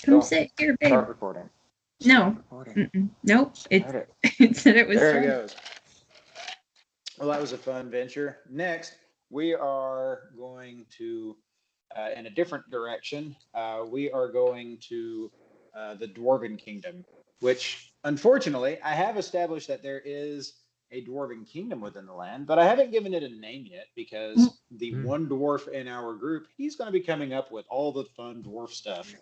Come sit here, babe. Start recording. No. Nope. It said it was. There it goes. Well, that was a fun venture. Next, we are going to, in a different direction, we are going to the Dwarven Kingdom, which unfortunately I have established that there is a Dwarven Kingdom within the land, but I haven't given it a name yet because the one dwarf in our group, he's going to be coming up with all the fun dwarf stuff.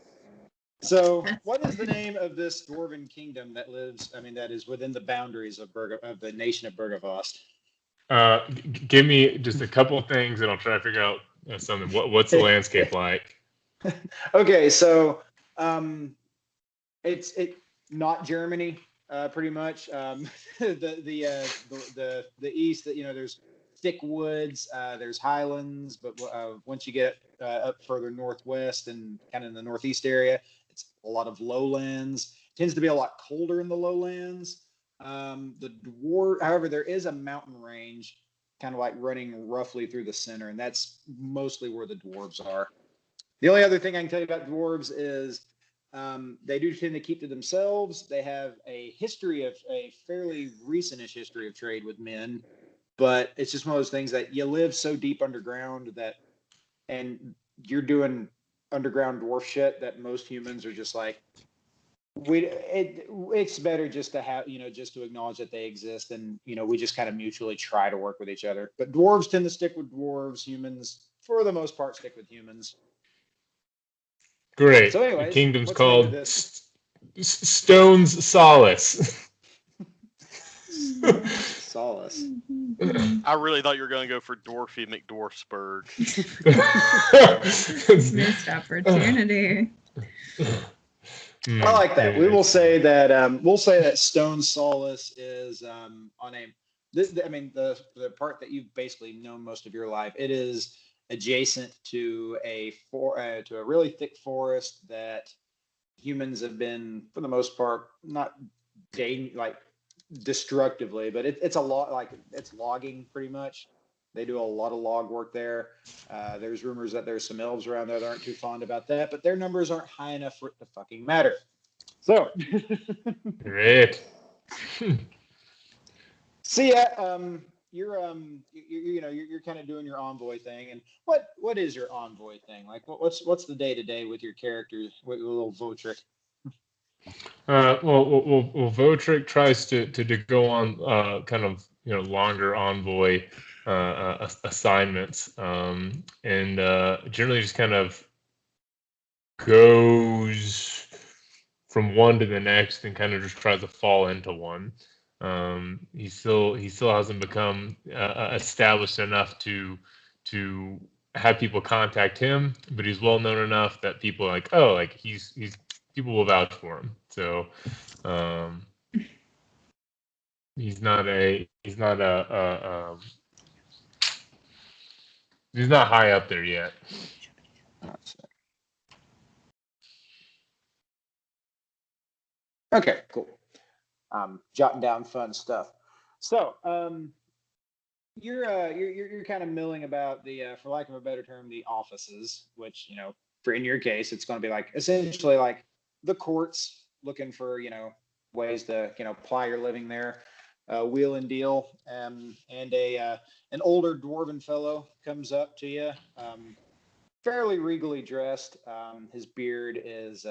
So, what is the name of this Dwarven Kingdom that lives, that is within the boundaries of the nation of Bergavost? Give me just a couple of things, and I'll try to figure out something. What's the landscape like? Okay, so it's not Germany, pretty much. The east, there's thick woods, there's highlands, but once you get up further northwest and kind of in the northeast area, it's a lot of lowlands. It tends to be a lot colder in the lowlands. However, there is a mountain range kind of like running roughly through the center, and that's mostly where the dwarves are. The only other thing I can tell you about dwarves is they do tend to keep to themselves. They have a fairly recentish history of trade with men, but it's just one of those things that you live so deep underground and you're doing underground dwarf shit that most humans are just like, it's better just to have, just to acknowledge that they exist, and we just kind of mutually try to work with each other. But dwarves tend to stick with dwarves. Humans, for the most part, stick with humans. Great. So, anyways, the kingdom's called Stone's Solace. Solace. I really thought you were going to go for Dwarfy McDwarfsburg. Missed opportunity. I like that. We will say that Stone Solace is on the part that you've basically known most of your life. It is adjacent to a really thick forest that humans have been, for the most part, not destructively, but it's a lot it's logging pretty much. They do a lot of log work there. There's rumors that there's some elves around there that aren't too fond about that, but their numbers aren't high enough for it to fucking matter. So, great. So yeah, you're kind of doing your envoy thing, and what is your envoy thing? Like, what's the day to day with your characters, with little Votrik? Well, Votrik tries to go on kind of longer envoy assignments, and generally just kind of goes from one to the next and kind of just tries to fall into one. He still hasn't become established enough to have people contact him, but he's well known enough that people are like, he's people will vouch for him. So he's not high up there yet. Okay, cool. Jotting down fun stuff. So you're kind of milling about the for lack of a better term, the offices, which for in your case it's going to be essentially like the courts, looking for ways to ply your living there, wheel and deal. And an older dwarven fellow comes up to you, fairly regally dressed. His beard is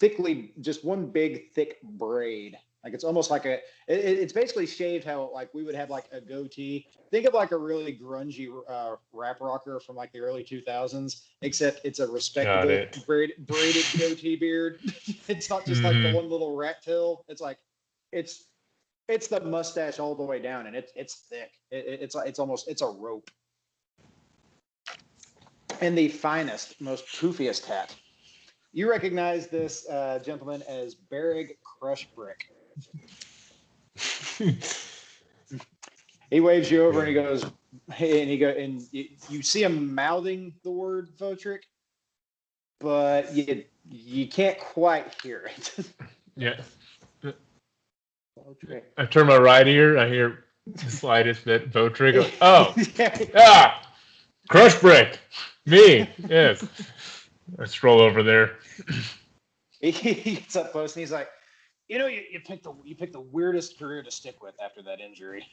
thickly, just one big thick braid. It's almost like it's basically shaved how we would have a goatee. Think of a really grungy rap rocker from the early 2000s, except it's a respectable braided goatee beard. It's not just the one little rat tail. It's the mustache all the way down, and it's thick. It's a rope. And the finest, most poofiest hat. You recognize this gentleman as Berrig Crushbrick. He waves you over and he goes, and you see him mouthing the word Votrik, but you can't quite hear it. Yeah. I turn my right ear. I hear the slightest bit. Votrik. Oh, Crushbrick. Me. Yes. I stroll over there. He gets up close and he's like, you picked the weirdest career to stick with after that injury.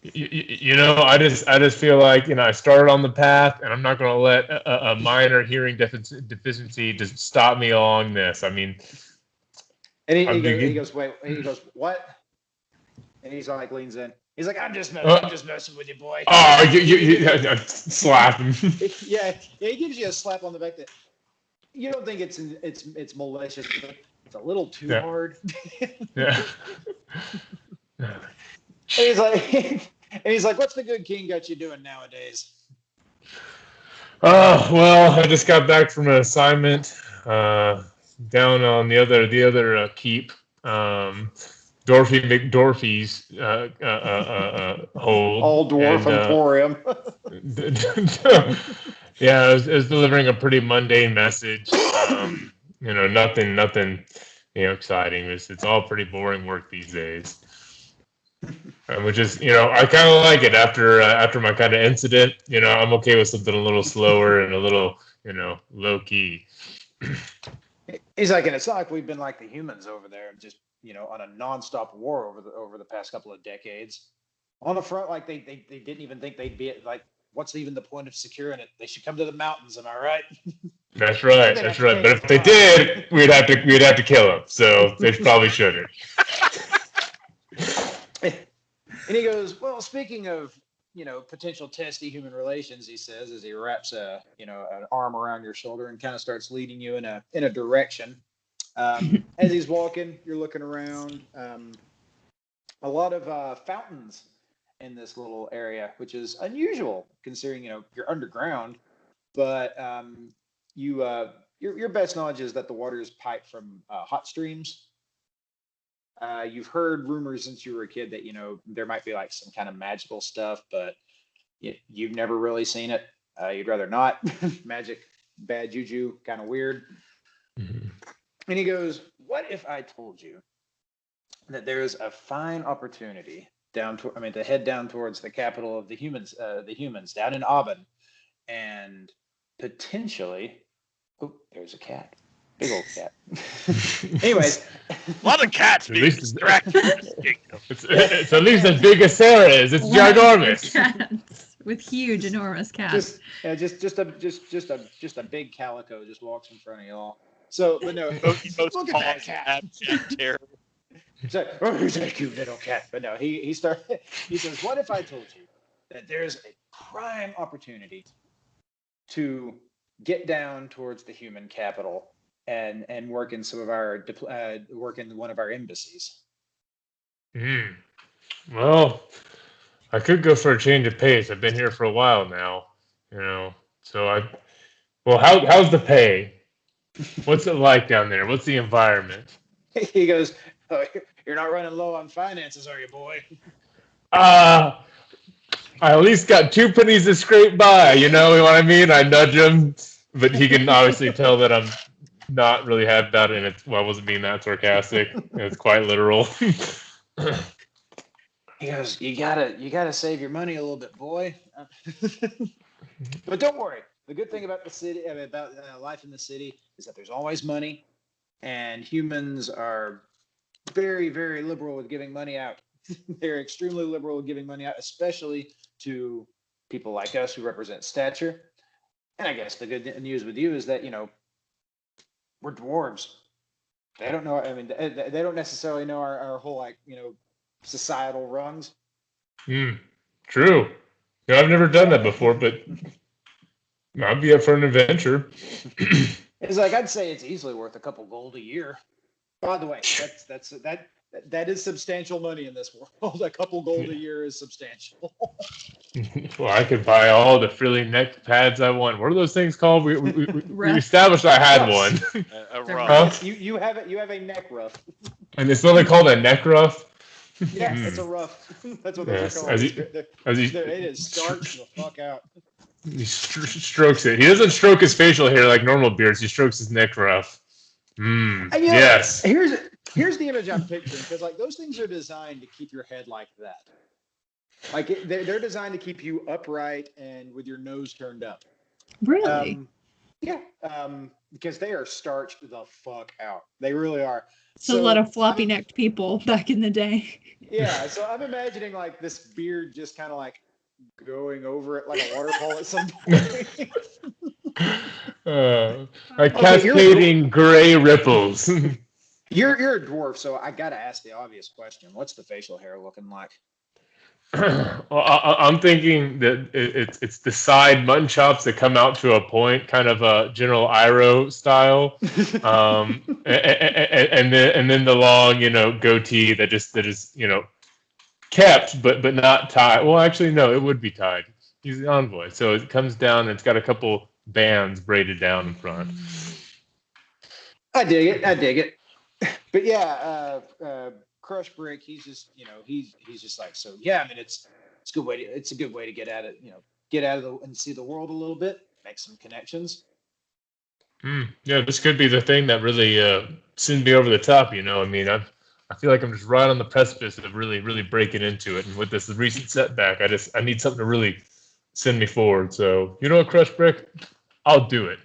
I just feel like I started on the path, and I'm not going to let a minor hearing deficiency just stop me along this. I mean, and he goes, wait, he goes, what? And he's like, leans in. He's like, I'm just messing with you, boy. Oh, you slap him. Yeah, he gives you a slap on the back that you don't think it's malicious, but it's a little too hard. Yeah. And he's like, what's the good king got you doing nowadays? Well, I just got back from an assignment down on the other keep. Dorothy McDorphy's hold. All dwarf emporium. Yeah, I was delivering a pretty mundane message. Nothing exciting. It's all pretty boring work these days. Which is, I kind of like it after my kind of incident. I'm okay with something a little slower and a little, low key. He's like, and it's not like we've been like the humans over there, just on a nonstop war over the past couple of decades. On the front, like they didn't even think they'd be like, what's even the point of securing it? They should come to the mountains. Am I right? That's right. That's right. But if they did, we'd have to kill them. So they probably shouldn't. And he goes, well, speaking of, potential testy human relations, he says, as he wraps an arm around your shoulder and kind of starts leading you in a direction. As he's walking, you're looking around. A lot of fountains in this little area, which is unusual considering, you're underground. But your best knowledge is that the water is piped from hot streams. You've heard rumors since you were a kid that, there might be like some kind of magical stuff, but you've never really seen it. You'd rather not. Magic, bad juju, kind of weird. Mm-hmm. And he goes, what if I told you that there's a fine opportunity to head down towards the capital of the humans down in Aubin, and potentially, there's a cat. Big old cat. Anyways, a lot of cats being distracted. It's at least as big as Sarah is. It's ginormous. Cats with huge, enormous cats. Just a big calico just walks in front of y'all. So, but no, look at that cat. He's like, oh, who's that cute little cat? But no, he says, what if I told you that there's a prime opportunity to get down towards the human capital and work in work in one of our embassies? Well, I could go for a change of pace. I've been here for a while now, so how's the pay? What's it like down there? What's the environment? He goes, oh, you're not running low on finances, are you, boy? I at least got 2 pennies to scrape by, you know what I mean? I nudge him, but he can obviously tell that I'm not really happy about it, and I wasn't being that sarcastic. It's quite literal. He goes, you gotta save your money a little bit, boy. But don't worry. The good thing about the city, about life in the city, is that there's always money, and humans are very, very liberal with giving money out. They're extremely liberal with giving money out, especially to people like us who represent stature. And I guess the good news with you is that, we're dwarves. They don't know. I mean, they don't necessarily know our whole, societal rungs. True. I've never done that before, but I'd be up for an adventure. It's like, I'd say it's easily worth a couple gold a year. By the way, that is substantial money in this world. A couple gold a year is substantial. Well, I could buy all the frilly neck pads I want. What are those things called? We established I had one. A ruff. Huh? You have a neck ruff. And it's only called a neck ruff? Yeah, it's a ruff. That's what they're called. It is starched the fuck out. He strokes it. He doesn't stroke his facial hair like normal beards. He strokes his neck ruff. Yes. Here's the image I'm picturing, because those things are designed to keep your head like that. They're designed to keep you upright and with your nose turned up. Really? Yeah, because they are starched the fuck out. They really are. It's a lot of floppy necked people back in the day. Yeah, so I'm imagining like this beard just kind of like going over it like a waterfall at some point. Like cascading gray ripples. You're a dwarf, so I gotta ask the obvious question: what's the facial hair looking like? Well, I'm thinking that it's the side mutton chops that come out to a point, kind of a General Iroh style, and then the long, goatee that is, kept but not tied. Well, actually, no, it would be tied. He's the envoy, so it comes down and it's got a couple bands braided down in front. I dig it. But yeah, Crush Brick, he's just, he's just like, so yeah, I mean, it's a good way to get at it, get out of and see the world a little bit, make some connections. Yeah, this could be the thing that really sends me over the top. I mean, I feel like I'm just right on the precipice of really, really breaking into it. And with this recent setback, I need something to really send me forward. So, Crush Brick, I'll do it.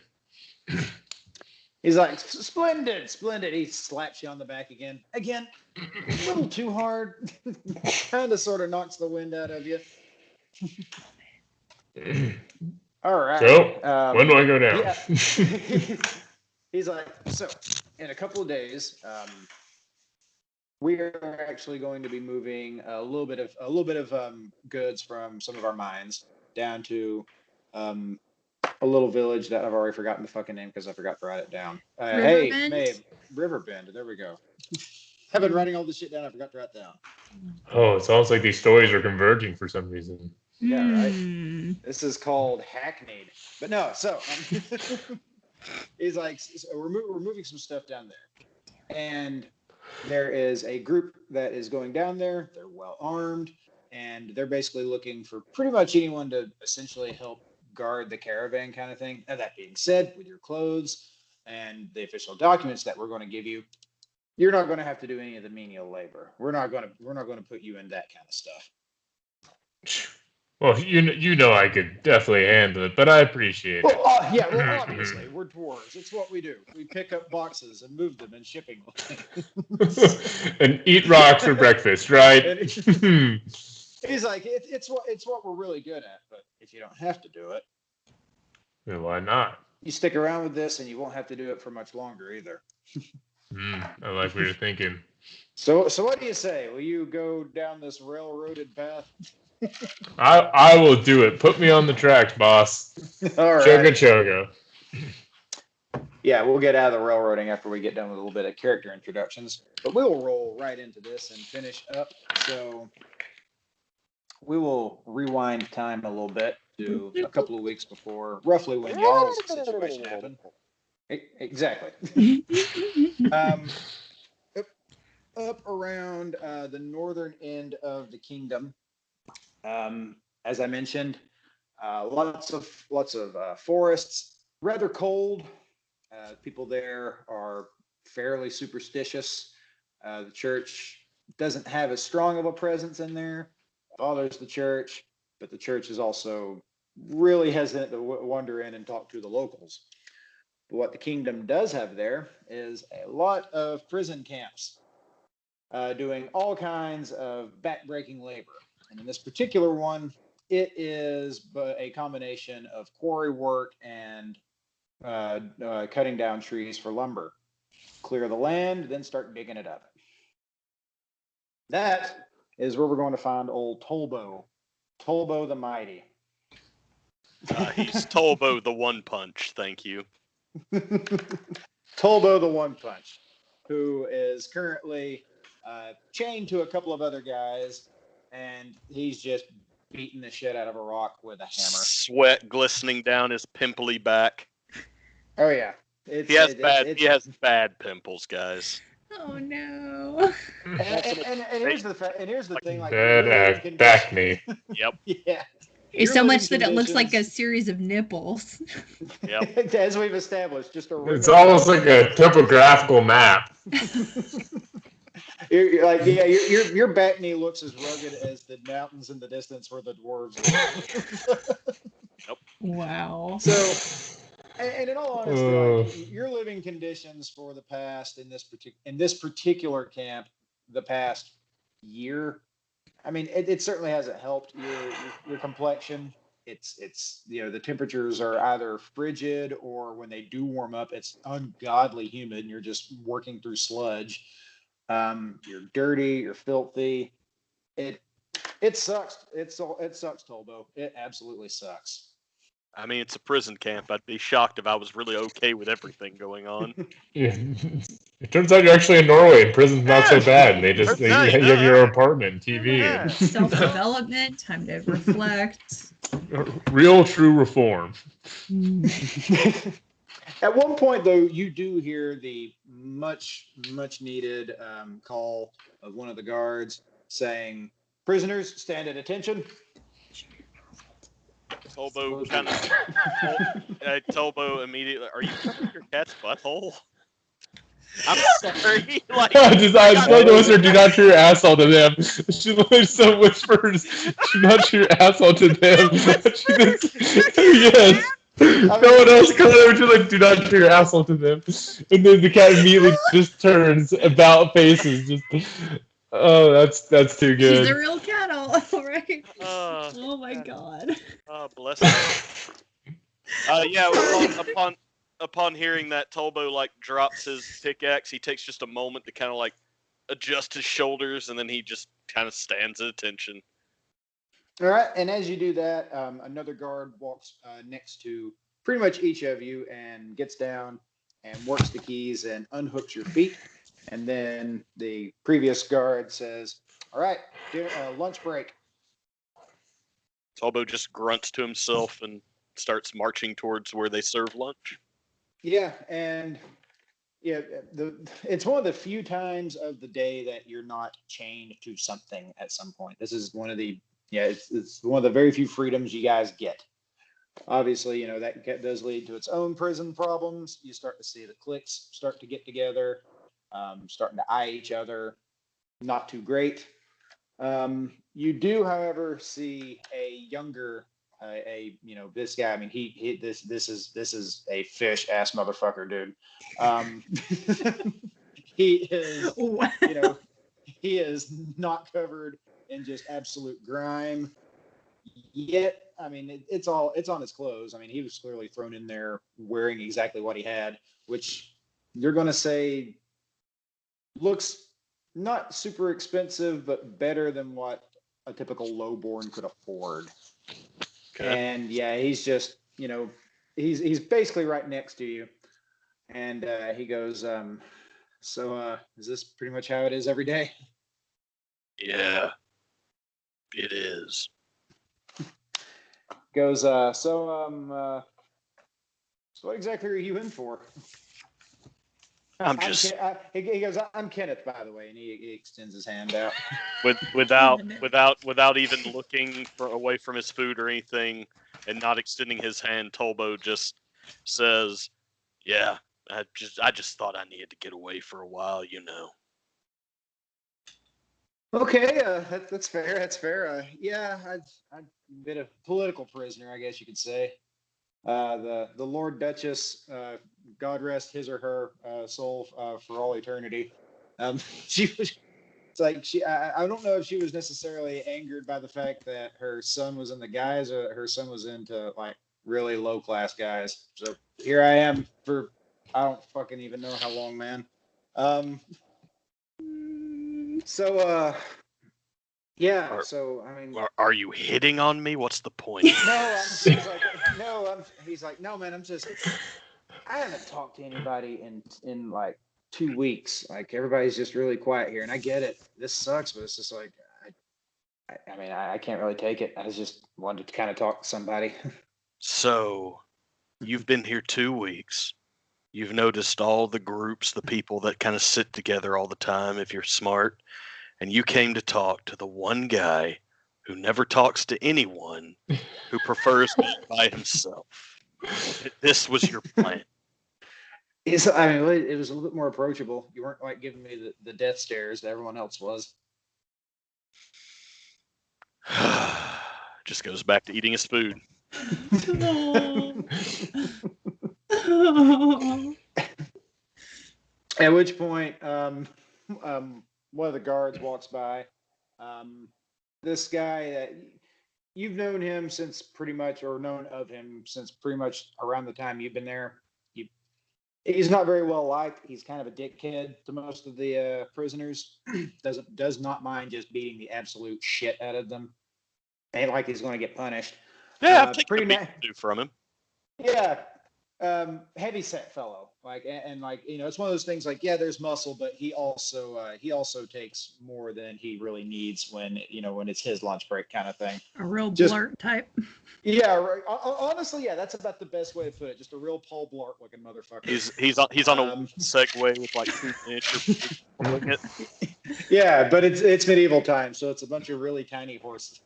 He's like, splendid. He slaps you on the back again, a little too hard. Kind of sort of knocks the wind out of you. All right. So, when do I go down? Yeah. He's like, so in a couple of days, we are actually going to be moving a little bit of goods from some of our mines down to a little village that I've already forgotten the fucking name because I forgot to write it down. Hey, Maeve, Riverbend. There we go. I've been writing all this shit down. I forgot to write down. Oh, it sounds like these stories are converging for some reason. Yeah, right. This is called Hackneyed. But no, so he's like, so we're moving some stuff down there. And there is a group that is going down there. They're well armed. And they're basically looking for pretty much anyone to essentially help guard the caravan kind of thing. Now, that being said, with your clothes and the official documents that we're going to give you, you're not going to have to do any of the menial labor. We're not going to put you in that kind of stuff. Well, I could definitely handle it, but I appreciate it. Well, obviously, we're dwarves. It's what we do. We pick up boxes and move them in shipping lines. And eat rocks for breakfast, right? He's like, it's what we're really good at, but if you don't have to do it, then why not? You stick around with this and you won't have to do it for much longer either. I like what you're thinking. So what do you say? Will you go down this railroaded path? I will do it. Put me on the tracks, boss. All right. Choga. Yeah, we'll get out of the railroading after we get done with a little bit of character introductions. But we'll roll right into this and finish up. So we will rewind time a little bit to a couple of weeks before, roughly when y'all's situation happened. Exactly. Up around the northern end of the kingdom, as I mentioned, lots of forests, rather cold. People there are fairly superstitious. The church doesn't have as strong of a presence in there. Father's the church, but the church is also really hesitant to wander in and talk to the locals. But what the kingdom does have there is a lot of prison camps doing all kinds of backbreaking labor. And in this particular one, it is a combination of quarry work and cutting down trees for lumber. Clear the land, then start digging it up. That is where we're going to find old Tolbo the Mighty. He's Tolbo the One Punch, thank you. Tolbo the One Punch, who is currently chained to a couple of other guys, and he's just beating the shit out of a rock with a hammer. Sweat glistening down his pimply back. Oh yeah, He has bad pimples, guys. Oh no! And here's the thing, like bad back me. Yep. Yeah. It's so much that it looks like a series of nipples. Yep. As we've established, just a. It's almost like a topographical map. You're like, yeah, your back knee looks as rugged as the mountains in the distance where the dwarves are. Nope. Wow. So And in all honesty, like your living conditions for the past in this particular camp, the past year, I mean, it certainly hasn't helped your complexion. It's the temperatures are either frigid or when they do warm up, it's ungodly humid and you're just working through sludge. You're dirty, you're filthy. It it sucks. It sucks, Tolbo. It absolutely sucks. I mean, it's a prison camp. I'd be shocked if I was really okay with everything going on. Yeah. It turns out you're actually in Norway and prison's not so bad. You have your own apartment, TV. Yeah. Self-development, time to reflect. Real true reform. At one point, though, you do hear the much needed call of one of the guards saying, "Prisoners, stand at attention." Tolbo kind of. Tolbo immediately. Are you covering your cat's butthole? I'm sorry. Like, I just like to whisper, do not show your asshole to them. She so whispers, do not show your asshole to them. Yes. No one else comes over to like, do not show your asshole to them. And then the cat immediately just turns about faces. Just, oh, that's too good. She's a real cat, all right. Oh my god. Bless her. Yeah. Upon hearing that, Tolbo like drops his pickaxe. He takes just a moment to kind of like adjust his shoulders, and then he just kind of stands at attention. All right, and as you do that, another guard walks next to pretty much each of you and gets down and works the keys and unhooks your feet. And then the previous guard says, "All right, lunch break." Tolbo just grunts to himself and starts marching towards where they serve lunch. Yeah, and it's one of the few times of the day that you're not chained to something at some point. This is one of the it's one of the very few freedoms you guys get. Obviously, that does lead to its own prison problems. You start to see the cliques start to get together, starting to eye each other. Not too great. You do, however, see a younger. This guy. I mean, this is a fish ass motherfucker, dude. He is, he is not covered in just absolute grime. Yet, I mean, it's on his clothes. I mean, he was clearly thrown in there wearing exactly what he had, which you're gonna say looks not super expensive, but better than what a typical lowborn could afford. Okay. And yeah, he's just, he's basically right next to you. And he goes, so is this pretty much how it is every day? Yeah, it is. Goes, so what exactly are you in for? He goes, "I'm Kenneth, by the way," and he extends his hand out. Without even looking away from his food or anything, and not extending his hand, Tolbo just says, "Yeah, I just thought I needed to get away for a while, Okay, that's fair. That's fair. Yeah, I've been a political prisoner, I guess you could say. The Lord Duchess, God rest his or her soul for all eternity. She was. It's like I don't know if she was necessarily angered by the fact that her son was in the guys, or her son was into like really low class guys. So here I am for I don't fucking even know how long, man. Yeah. So I mean, are you hitting on me? What's the point? He's like, no, man. I haven't talked to anybody in like 2 weeks. Like everybody's just really quiet here, and I get it. This sucks, but it's just like, I mean, I can't really take it. I just wanted to kind of talk to somebody. So, you've been here 2 weeks. You've noticed all the groups, the people that kind of sit together all the time, if you're smart. And you came to talk to the one guy who never talks to anyone, who prefers to be by himself. This was your plan. It was a little bit more approachable. You weren't like giving me the death stares that everyone else was. Just goes back to eating his food. At which point, one of the guards walks by. This guy that you've known him since pretty much, or known of him since pretty much around the time you've been there. He's not very well liked. He's kind of a dickhead to most of the prisoners. Does not mind just beating the absolute shit out of them. Ain't like he's going to get punished. Yeah, I've taken pretty a beat from him. Yeah, heavy set fellow. Like and like it's one of those things. Like there's muscle, but he also takes more than he really needs when when it's his lunch break kind of thing. A real blurt type. Yeah, right. Honestly, that's about the best way to put it. Just a real Paul Blart looking motherfucker. He's on a Segway with like 2 inches. Yeah, but it's medieval times, so it's a bunch of really tiny horses.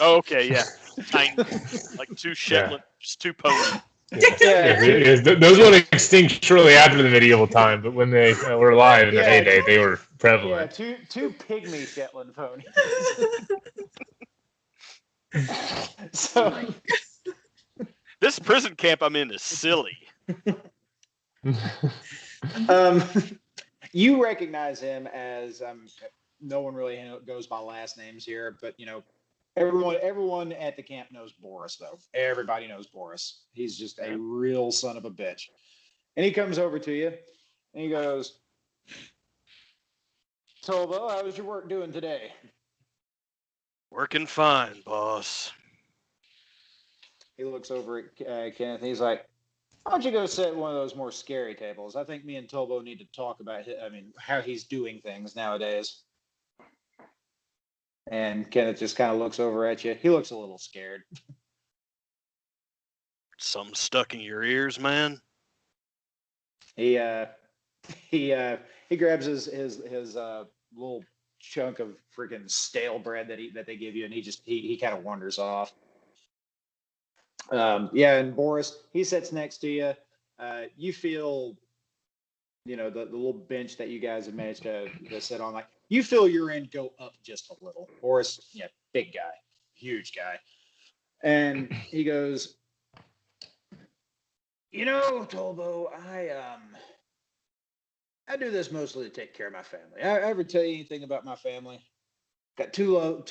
Oh, okay, yeah, tiny, like 2 Shetland, just 2 ponies. Yeah. Those went extinct shortly after the medieval time, but when they were alive in their heyday, they were prevalent. Yeah, two pygmy Shetland ponies. So this prison camp I'm in is silly. You recognize him as no one really goes by last names here, but everyone at the camp knows Boris, though. Everybody knows Boris. He's just a real son of a bitch. And he comes over to you and he goes, Tolbo, how was your work doing today? Working fine, boss. He looks over at Kenneth and he's like, why don't you go sit at one of those more scary tables? I think me and Tolbo need to talk about how he's doing things nowadays. And Kenneth just kind of looks over at you. He looks a little scared. Something stuck in your ears, man? He grabs his little chunk of freaking stale bread that they give you, and he kind of wanders off. And Boris, he sits next to you. You feel, the little bench that you guys have managed to sit on, like you feel your end go up just a little. Boris, big guy, huge guy, and he goes, Tolbo, I do this mostly to take care of my family. I ever tell you anything about my family? Got two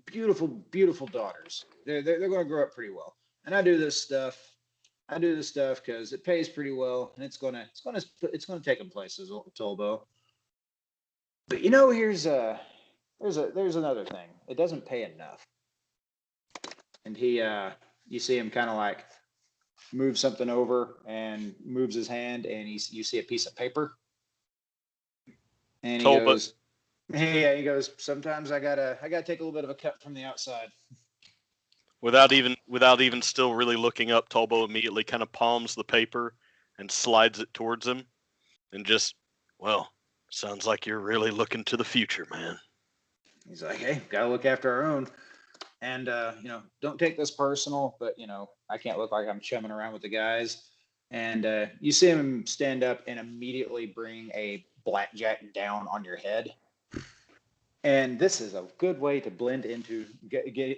beautiful, beautiful daughters. They're going to grow up pretty well. And I do this stuff because it pays pretty well, and it's gonna take them places, Tolbo. But there's another thing. It doesn't pay enough. And you see him kind of like move something over and moves his hand, and you see a piece of paper. And he goes, he goes, sometimes I gotta take a little bit of a cut from the outside. Without even still really looking up, Tolbo immediately kind of palms the paper and slides it towards him, and just, sounds like you're really looking to the future, man. He's like, hey, gotta look after our own, and don't take this personal, but I can't look like I'm chumming around with the guys. And you see him stand up and immediately bring a blackjack down on your head. And this is a good way to blend into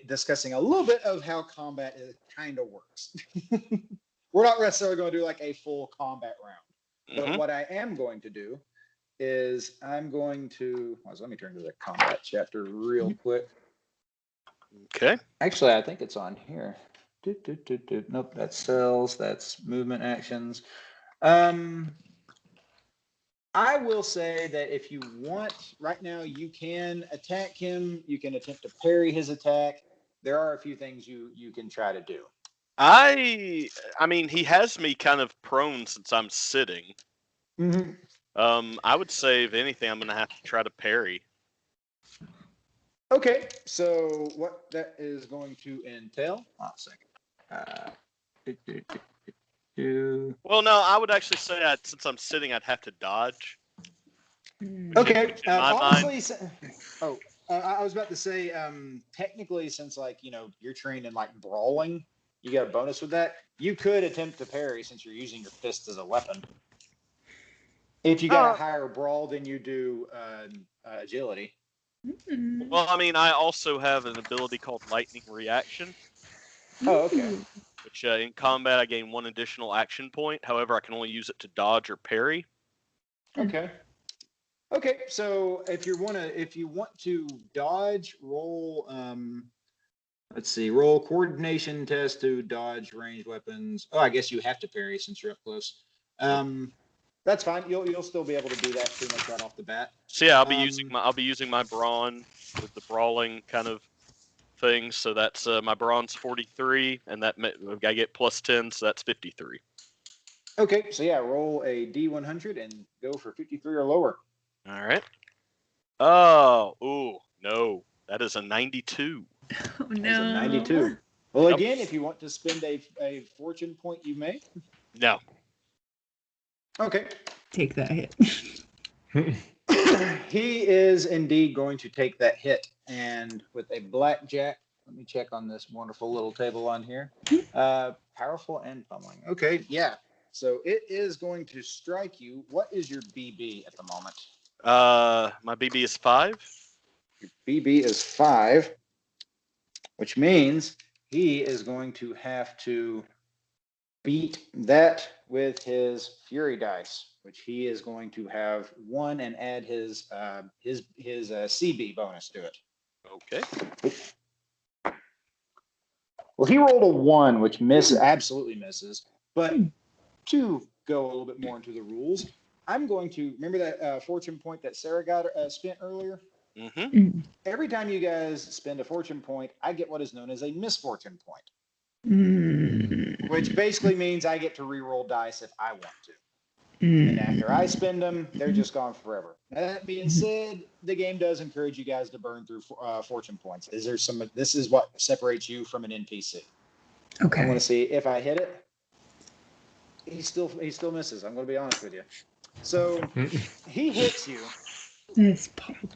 discussing a little bit of how combat kind of works. We're not necessarily going to do like a full combat round. But what I am going to do is I'm going to... let me turn to the combat chapter real quick. Okay. Actually, I think it's on here. Nope, that's spells. That's movement actions. I will say that if you want, right now, you can attack him. You can attempt to parry his attack. There are a few things you can try to do. I mean, he has me kind of prone since I'm sitting. Mm-hmm. I would say, if anything, I'm going to have to try to parry. Okay, so what that is going to entail... a second. Well, no, I would actually say since I'm sitting, I'd have to dodge. Okay. Honestly, I was about to say, technically, since you're trained in brawling, you got a bonus with that. You could attempt to parry since you're using your fists as a weapon. If you got a higher brawl than you do agility. Well, I mean, I also have an ability called lightning reaction. Oh, okay. which in combat I gain 1 additional action point. However, I can only use it to dodge or parry. Okay. Okay, so if you want to dodge, roll let's see, roll coordination test to dodge ranged weapons. Oh, I guess you have to parry since you're up close. That's fine. You'll still be able to do that pretty much right off the bat. So yeah, I'll be using my brawn with the brawling kind of thing. So that's my brawn's 43, and that I get plus 10, so that's 53. Okay, so yeah, roll a D100 and go for 53 or lower. All right. Oh, ooh, no, that is a 92. Oh, That's no. a 92. Well, Yep. again, if you want to spend a fortune point, you may. No. Okay. Take that hit. He is indeed going to take that hit, and with a blackjack, let me check on this wonderful little table on here. Powerful and pummeling. Okay, yeah. So it is going to strike you. What is your BB at the moment? My BB is 5. Your BB is 5, which means he is going to have to beat that with his fury dice, which he is going to have 1 and add his CB bonus to it. Okay. Well, he rolled a 1, which absolutely misses. But to go a little bit more into the rules, I'm going to remember that fortune point that Sarah got spent earlier. Mm-hmm. Every time you guys spend a fortune point, I get what is known as a misfortune point, which basically means I get to re-roll dice if I want to. And after I spend them, they're just gone forever. Now, that being said, the game does encourage you guys to burn through fortune points. This is what separates you from an NPC. Okay. I'm going to see if I hit it. He still misses. I'm going to be honest with you. So he hits you This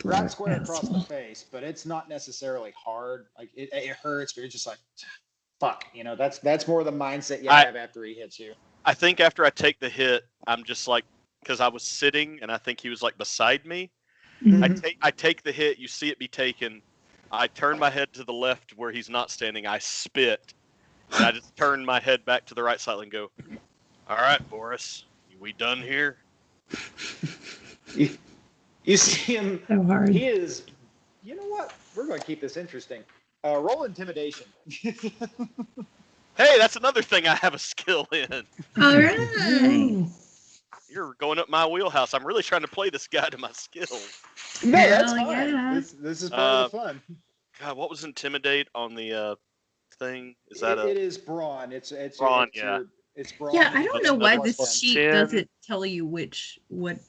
right square across the face, but it's not necessarily hard. Like it hurts, but you're just like, fuck. That's more the mindset you have after he hits you. I think after I take the hit, I'm just like, because I was sitting and I think he was like beside me. I take the hit. You see it be taken. I turn my head to the left where he's not standing. I spit, and I just turn my head back to the right side and go, "All right, Boris, we done here?" You see him. So hard. He is. You know what? We're going to keep this interesting. Roll intimidation. Hey, that's another thing I have a skill in. All right. You're going up my wheelhouse. I'm really trying to play this guy to my skills. No, that's Hell fine. yeah. This is part of the fun. God, what was intimidate on the thing? Is that it is brawn. It's brawn? It's brawn. Yeah, I don't know why Plus this sheet 10. doesn't tell you what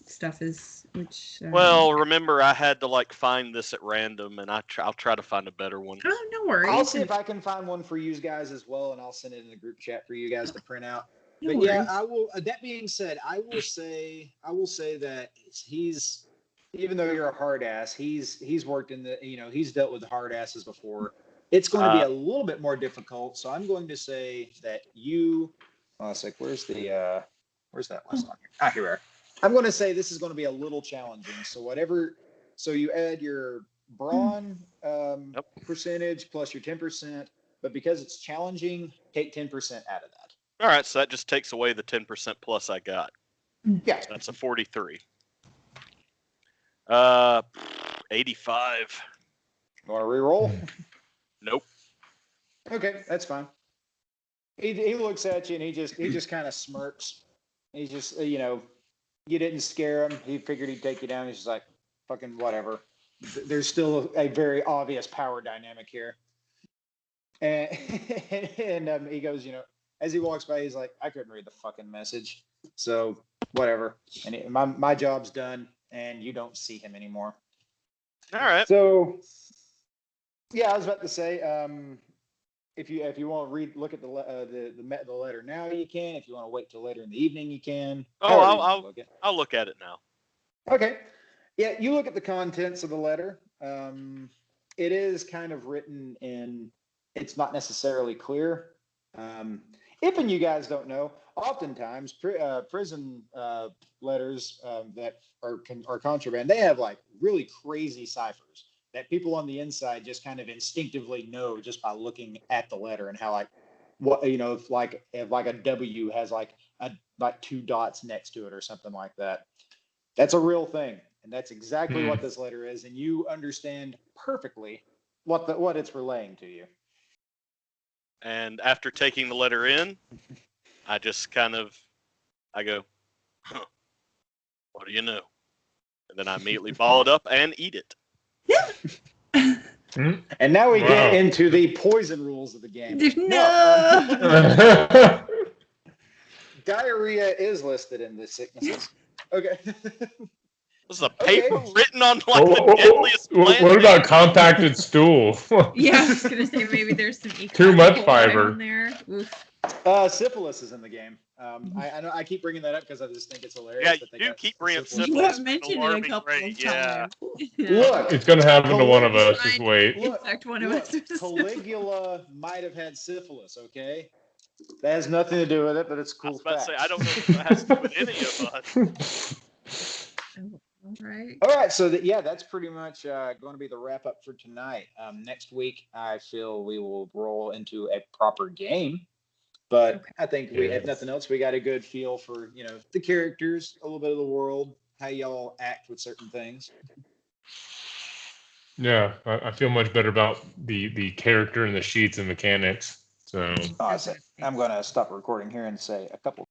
stuff is which. Well, remember, I had to like find this at random, and I'll try to find a better one. Oh, no worries. I'll see if I can find one for you guys as well, and I'll send it in the group chat for you guys to print out. No But yeah, worries. I will. That being said, I will say that he's, even though you're a hard ass, he's worked in the, he's dealt with hard asses before. It's going to be a little bit more difficult. So I'm going to say that you. Oh, it's like where's that list on here? Here we are. I'm going to say this is going to be a little challenging. So so you add your brawn percentage plus your 10%, but because it's challenging, take 10% out of that. All right, so that just takes away the 10% plus I got. Yeah. So that's a 43. 85. You want to re-roll? Nope. Okay, that's fine. He looks at you and he just kind of smirks. He's just, you didn't scare him. He figured he'd take you down. He's just like, fucking whatever. There's still a very obvious power dynamic here. And he goes, as he walks by, he's like, I couldn't read the fucking message. So whatever. And my job's done, and you don't see him anymore. All right. So yeah, I was about to say, if you want to look at the letter now, you can. If you want to wait till later in the evening, you can. Oh, I'll look at it now. Okay. Yeah, you look at the contents of the letter. It is kind of written in. It's not necessarily clear. If and you guys don't know, oftentimes prison letters that are contraband, they have like really crazy ciphers that people on the inside just kind of instinctively know just by looking at the letter and how like what if like a W has like two dots next to it or something like that. That's a real thing, and that's exactly what this letter is, and you understand perfectly what it's relaying to you. And after taking the letter in, I just I go, huh, what do you know? And then I immediately ball it up and eat it. And now we get into the poison rules of the game. No. Diarrhea is listed in the sicknesses. Okay. This is a paper written on like the deadliest plant. What about compacted stool? Yeah, I was gonna say maybe there's some Too much coli fiber on there. Oof. Syphilis is in the game. I know I keep bringing that up because I just think it's hilarious. Yeah, that they you got keep bringing syphilis. You syphilis. have mentioned it a alarming couple of rate, times. Look, It's gonna happen to one of us. Just wait. In fact, one of us. Caligula might have had syphilis. Okay, that has nothing to do with it, but it's a I was cool about to say, fact. I don't know if that has to do with any of us. All right. All right, so that's pretty much going to be the wrap up for tonight. Next week, I feel we will roll into a proper game, but I think if nothing else, we got a good feel for the characters, a little bit of the world, how y'all act with certain things. Yeah, I feel much better about the character and the sheets and mechanics. So Awesome. I'm going to stop recording here and say a couple